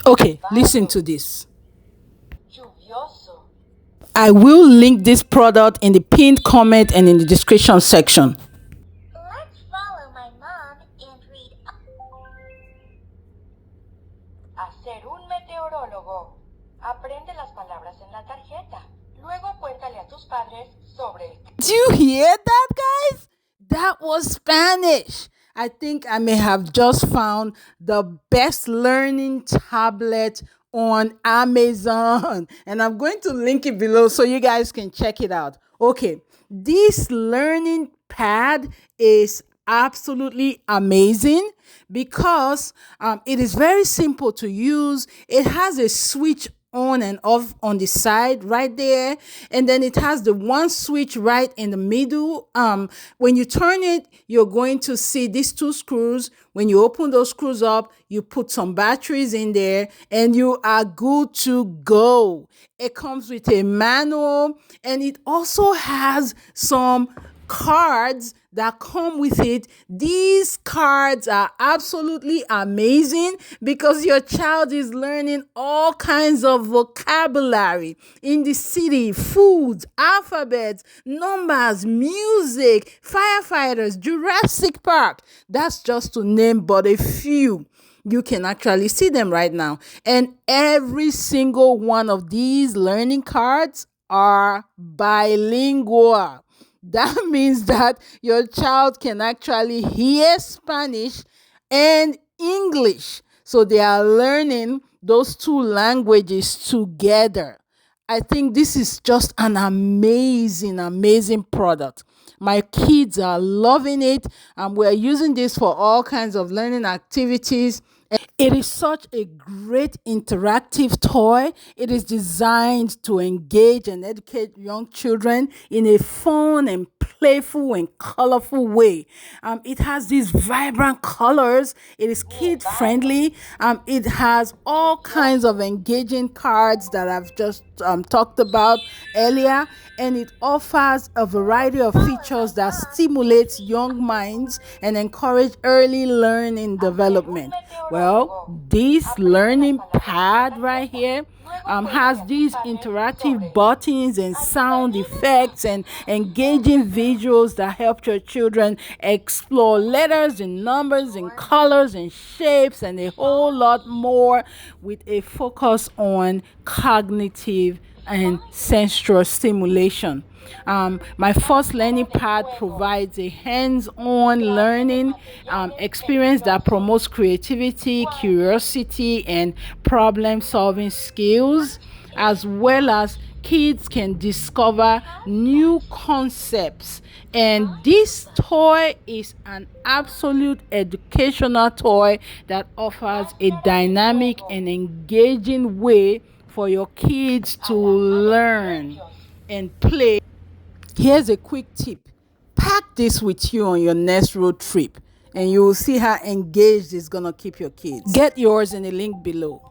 Okay, listen to this. I will link this product in the pinned comment and in the description section. Let's follow my mom and read. Hacer un meteorólogo. Aprende las palabras en la tarjeta. Luego cuéntale a tus padres sobre el. Do you hear that, guys? That was Spanish. I think I may have just found the best learning tablet on Amazon, and I'm going to link it below so you guys can check it out. Okay, this learning pad is absolutely amazing because it is very simple to use. It has a switch on and off on the side right there, and then it has the one switch right in the middle. When you turn it, you're going to see these two screws. When you open those screws up, you put some batteries in there and you are good to go. It comes with a manual, and it also has some cards that come with it. These cards are absolutely amazing because your child is learning all kinds of vocabulary in the city, foods, alphabets, numbers, music, firefighters, Jurassic Park. That's just to name but a few. You can actually see them right now. And every single one of these learning cards are bilingual. That means that your child can actually hear Spanish and English. So they are learning those two languages together. I think this is just an amazing, amazing product. My kids are loving it, and we're using this for all kinds of learning activities. It is such a great interactive toy. It is designed to engage and educate young children in a fun and playful and colorful way. It has these vibrant colors. It is kid friendly. It has all kinds of engaging cards that I've just talked about earlier, and it offers a variety of features that stimulates young minds and encourage early learning development. Well, this learning pad right here has these interactive buttons and sound effects and engaging visuals that help your children explore letters and numbers and colors and shapes and a whole lot more, with a focus on cognitive and sensory stimulation. My first learning pad provides a hands-on learning experience that promotes creativity, curiosity, and problem-solving skills, as well as kids can discover new concepts. And this toy is an absolute educational toy that offers a dynamic and engaging way for your kids to learn and play. Here's a quick tip. Pack this with you on your next road trip, and you will see how engaged it's going to keep your kids. Get yours in the link below.